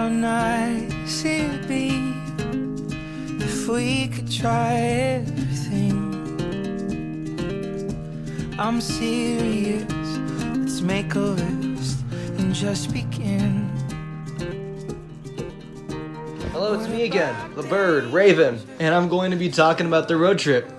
how nice it'd be if we could try everything. I'm serious, let's make a list and just begin. Hello, it's me again, the bird, Raven, and I'm going to be talking about the road trip.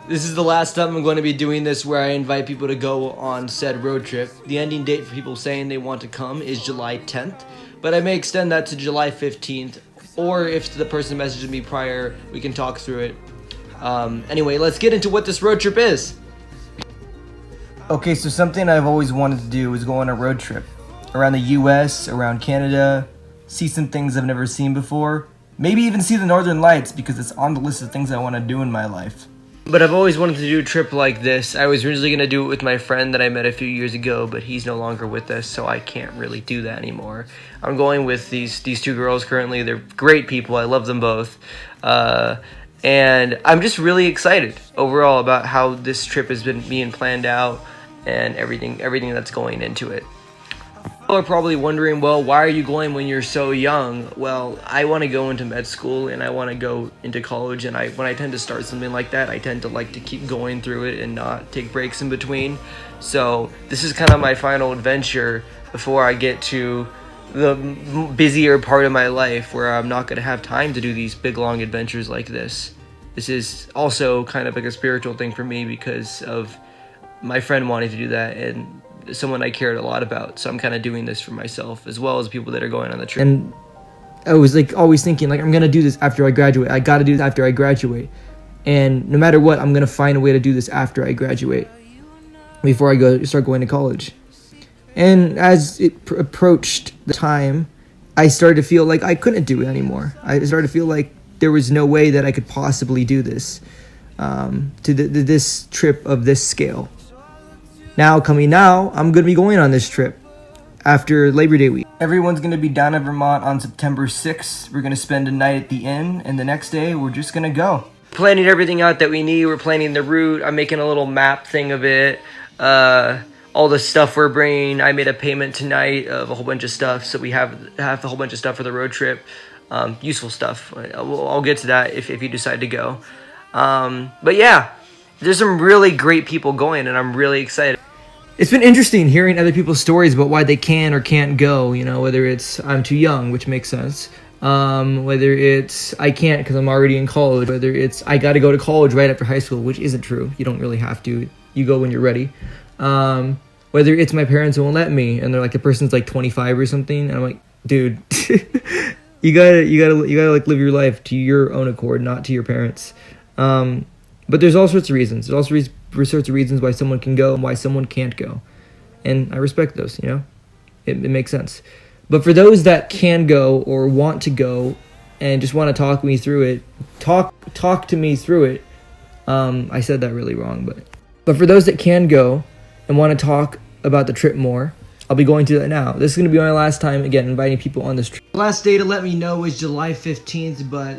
This is the last time I'm going to be doing this where I invite people to go on said road trip. The ending date for people saying they want to come is July 10th, but I may extend that to July 15th, or if the person messages me prior, we can talk through it. Anyway, let's get into what this road trip is. Okay, so something I've always wanted to do is go on a road trip around the US, around Canada, see some things I've never seen before, maybe even see the Northern Lights because it's on the list of things I want to do in my life. But I've always wanted to do a trip like this. I was originally going to do it with my friend that I met a few years ago, but he's no longer with us, so I can't really do that anymore. I'm going with these two girls currently. They're great people. I love them both. And I'm just really excited overall about how this trip has been being planned out and everything that's going into it. People are probably wondering, well, why are you going when you're so young? Well, I want to go into med school and I want to go into college, and when I tend to start something like that, I tend to like to keep going through it and not take breaks in between. So this is kind of my final adventure before I get to the busier part of my life where I'm not going to have time to do these big long adventures like this. This is also kind of like a spiritual thing for me because of my friend wanting to do that and someone I cared a lot about. So I'm kind of doing this for myself as well as people that are going on the trip. And I was like always thinking like, I'm going to do this after I graduate. I got to do this after I graduate. And no matter what, I'm going to find a way to do this after I graduate before I start going to college. And as it approached the time, I started to feel like I couldn't do it anymore. I started to feel like there was no way that I could possibly do this to this trip of this scale. Now, I'm going to be going on this trip after Labor Day week. Everyone's going to be down in Vermont on September 6th. We're going to spend a night at the inn, and the next day, we're just going to go. Planning everything out that we need. We're planning the route. I'm making a little map thing of it. All the stuff we're bringing. I made a payment tonight of a whole bunch of stuff, so we have a whole bunch of stuff for the road trip. Useful stuff. I'll get to that if you decide to go. But yeah, there's some really great people going, and I'm really excited. It's been interesting hearing other people's stories about why they can or can't go, you know, whether it's I'm too young, which makes sense, whether it's I can't because I'm already in college, whether it's I got to go to college right after high school, which isn't true. You don't really have to. You go when you're ready. Whether it's my parents won't let me, and they're like, the person's like 25 or something, and I'm like, dude, you gotta like live your life to your own accord, not to your parents. But there's all sorts of reasons. There's also sorts of reasons why someone can go and why someone can't go. And I respect those, you know? It makes sense. But for those that can go or want to go and just want to talk me through it, talk to me through it. I said that really wrong, but for those that can go and want to talk about the trip more, I'll be going to that now. This is going to be my last time, again, inviting people on this trip. The last day to let me know is July 15th, but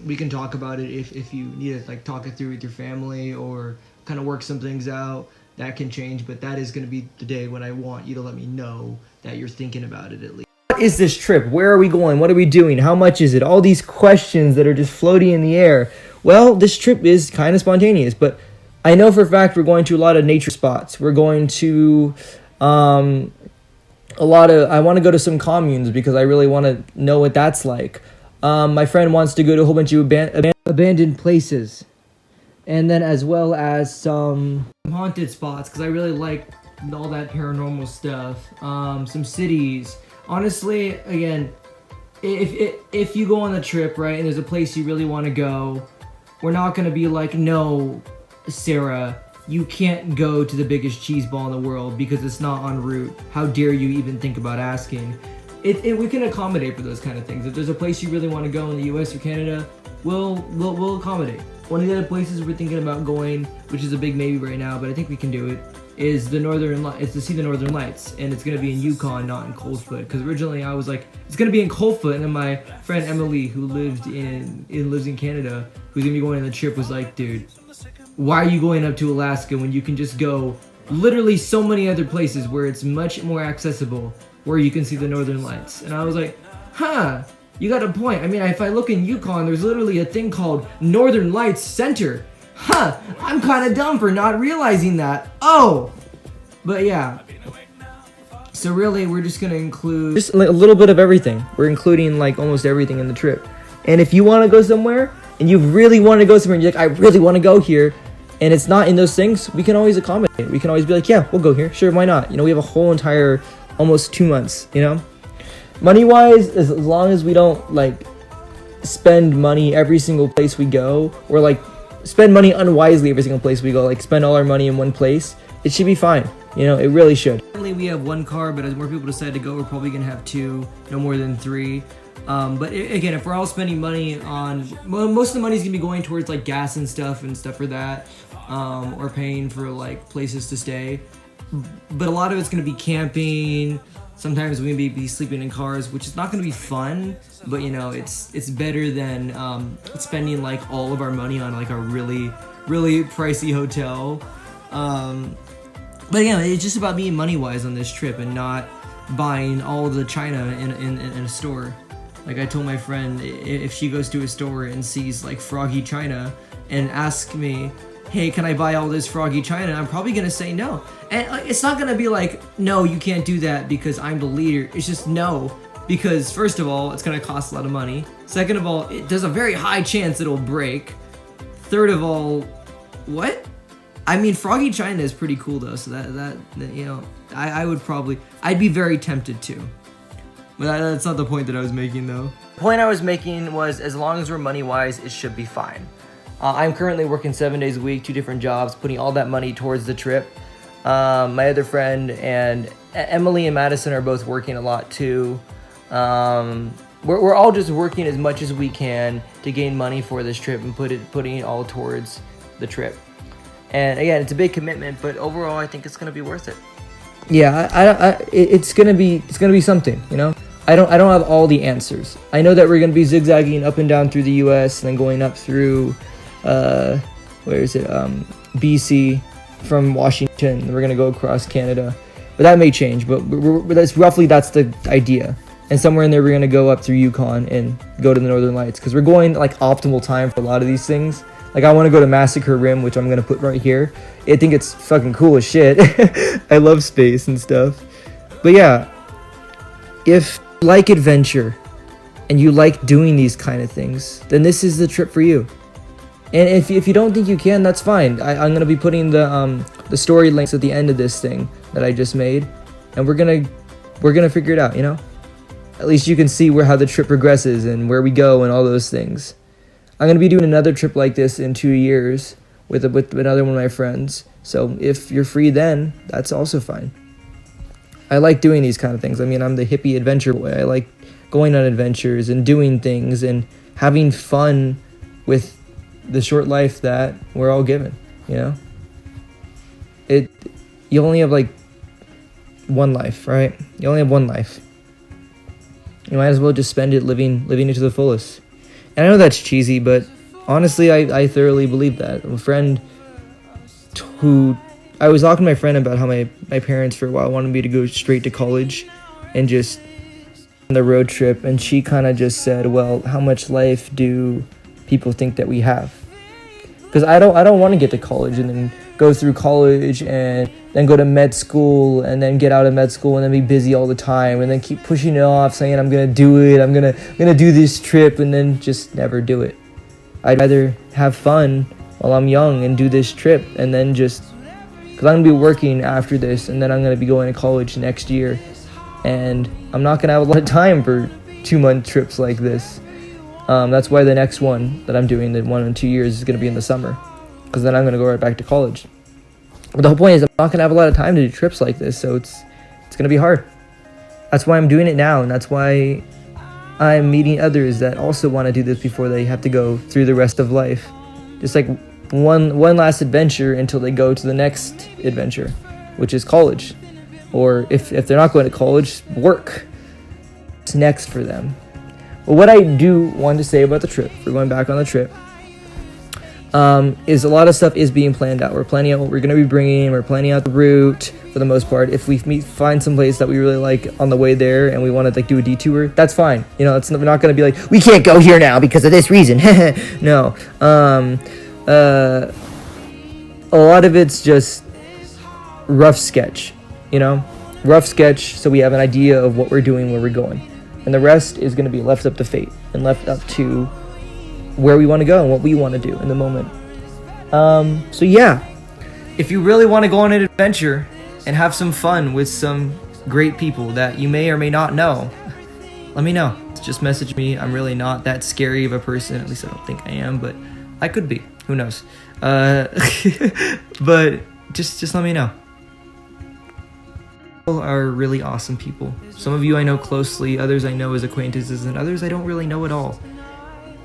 we can talk about it if you need to like talk it through with your family or kind of work some things out. That can change, but that is going to be the day when I want you to let me know that you're thinking about it at least. What is this trip? Where are we going? What are we doing? How much is it? All these questions that are just floating in the air. Well, this trip is kind of spontaneous, but I know for a fact we're going to a lot of nature spots. We're going to I want to go to some communes because I really want to know what that's like. My friend wants to go to a whole bunch of abandoned places. And then as well as some haunted spots because I really like all that paranormal stuff. Some cities. Honestly, again, if you go on the trip, right, and there's a place you really want to go, we're not going to be like, no, Sarah, you can't go to the biggest cheese ball in the world because it's not en route. How dare you even think about asking? We can accommodate for those kind of things. If there's a place you really want to go in the US or Canada, we'll accommodate. One of the other places we're thinking about going, which is a big maybe right now, but I think we can do it, is it's to see the Northern Lights, and it's going to be in Yukon, not in Coldfoot. Because originally I was like, it's going to be in Coldfoot, and then my friend Emily, who lives in Canada, who's going to be going on the trip, was like, dude, why are you going up to Alaska when you can just go literally so many other places where it's much more accessible, where you can see the Northern Lights? And I was like, Huh, you got a point. I mean, if I look in Yukon, there's literally a thing called Northern Lights Center. Huh, I'm kind of dumb for not realizing that. Oh, but yeah. So really, we're just gonna include just like a little bit of everything. We're including like almost everything in the trip. And if you want to go somewhere, and you really want to go somewhere, and you're like, I really want to go here, and it's not in those things, we can always accommodate. We can always be like, yeah, we'll go here. Sure, why not? You know, we have a whole entire almost 2 months. You know, money-wise, as long as we don't like spend money every single place we go, or like spend money unwisely every single place we go, like spend all our money in one place, it should be fine. You know, it really should. Currently we have 1 car, but as more people decide to go, we're probably gonna have 2, no more than 3. But again, if we're all spending money on, most of the money is gonna be going towards like gas and stuff for that, or paying for like places to stay. But a lot of it's gonna be camping. Sometimes we may be sleeping in cars, which is not gonna be fun. But you know, it's better than spending like all of our money on like a really pricey hotel. But again, it's just about being money-wise on this trip and not buying all the China in a store. Like I told my friend, if she goes to a store and sees like froggy China and asks me, hey, can I buy all this froggy China? I'm probably gonna say no. And like, it's not gonna be like, no, you can't do that because I'm the leader. It's just no, because first of all, it's gonna cost a lot of money. Second of all, there's a very high chance it'll break. Third of all, what? I mean, froggy China is pretty cool though, so that you know, I'd be very tempted to. But that's not the point that I was making though. The point I was making was, as long as we're money-wise, it should be fine. I'm currently working 7 days a week, 2 different jobs, putting all that money towards the trip. My other friend and Emily and Madison are both working a lot too. We're all just working as much as we can to gain money for this trip and putting it all towards the trip. And again, it's a big commitment, but overall, I think it's gonna be worth it. Yeah, it's gonna be something, you know. I don't have all the answers. I know that we're gonna be zigzagging up and down through the U.S. and then going up through, BC from Washington. And we're gonna go across Canada, but that may change. But that's the idea. And somewhere in there, we're gonna go up through Yukon and go to the Northern Lights, because we're going like optimal time for a lot of these things. Like I want to go to Massacre Rim, which I'm going to put right here. I think it's fucking cool as shit. I love space and stuff. But yeah, if you like adventure and you like doing these kind of things, then this is the trip for you. And if you don't think you can, that's fine. I'm going to be putting the story links at the end of this thing that I just made. And we're going to figure it out, you know? At least you can see how the trip progresses and where we go and all those things. I'm going to be doing another trip like this in 2 years with another one of my friends. So if you're free then, that's also fine. I like doing these kind of things. I mean, I'm the hippie adventure boy. I like going on adventures and doing things and having fun with the short life that we're all given, you know? You only have like one life, right? You only have one life. You might as well just spend it living it to the fullest. And I know that's cheesy, but honestly, I thoroughly believe that. I was talking to my friend about how my parents for a while wanted me to go straight to college and just on the road trip, and she kind of just said, well, how much life do people think that we have? Because I don't want to get to college and then go through college and then go to med school and then get out of med school and then be busy all the time and then keep pushing it off, saying I'm gonna do it, I'm gonna do this trip, and then just never do it. I'd rather have fun while I'm young and do this trip, and then just, because I'm gonna be working after this, and then I'm gonna be going to college next year, and I'm not gonna have a lot of time for 2-month trips like this. That's why the next one that I'm doing, the one in 2 years, is gonna be in the summer, because then I'm gonna go right back to college. But the whole point is, I'm not gonna have a lot of time to do trips like this, so it's gonna be hard. That's why I'm doing it now, and that's why I'm meeting others that also want to do this before they have to go through the rest of life. Just like one last adventure until they go to the next adventure, which is college. Or if they're not going to college, work. What's next for them? Well, what I do want to say about the trip, we're going back on the trip. is a lot of stuff is being planned out. We're planning out what we're going to be bringing. We're planning out the route for the most part. If we find some place that we really like on the way there and we want to like do a detour, that's fine. You know, we're not going to be like, we can't go here now because of this reason. No. A lot of it's just rough sketch, you know, rough sketch. So we have an idea of what we're doing, where we're going, and the rest is going to be left up to fate and left up to where we want to go and what we want to do in the moment. So yeah, if you really want to go on an adventure and have some fun with some great people that you may or may not know, let me know. Just message me. I'm really not that scary of a person. At least I don't think I am, but I could be. Who knows? But just let me know. People are really awesome people. Some of you I know closely, others I know as acquaintances, and others I don't really know at all.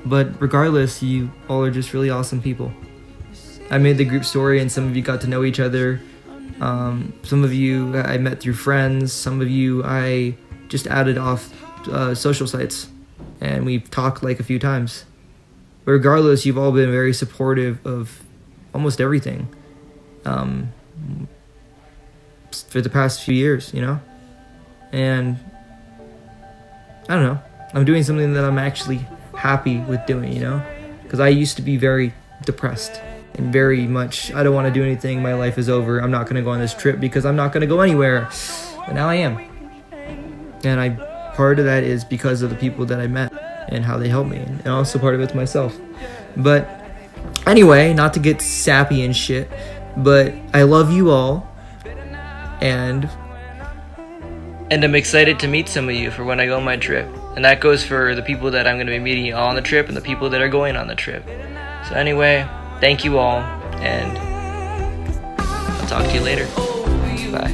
But regardless, you all are just really awesome people. I made the group story and some of you got to know each other. Some of you I met through friends. Some of you I just added off social sites. And we've talked like a few times. But regardless, you've all been very supportive of almost everything. For the past few years, you know? And I don't know. I'm doing something that I'm actually happy with doing, you know, because I used to be very depressed and very much I don't want to do anything, my life is over, I'm not going to go on this trip because I'm not going to go anywhere. But now I am, and part of that is because of the people that I met and how they helped me, and also part of it's myself. But anyway, not to get sappy and shit, but I love you all, and I'm excited to meet some of you for when I go on my trip. And that goes for the people that I'm going to be meeting on the trip and the people that are going on the trip. So anyway, thank you all, and I'll talk to you later. Bye.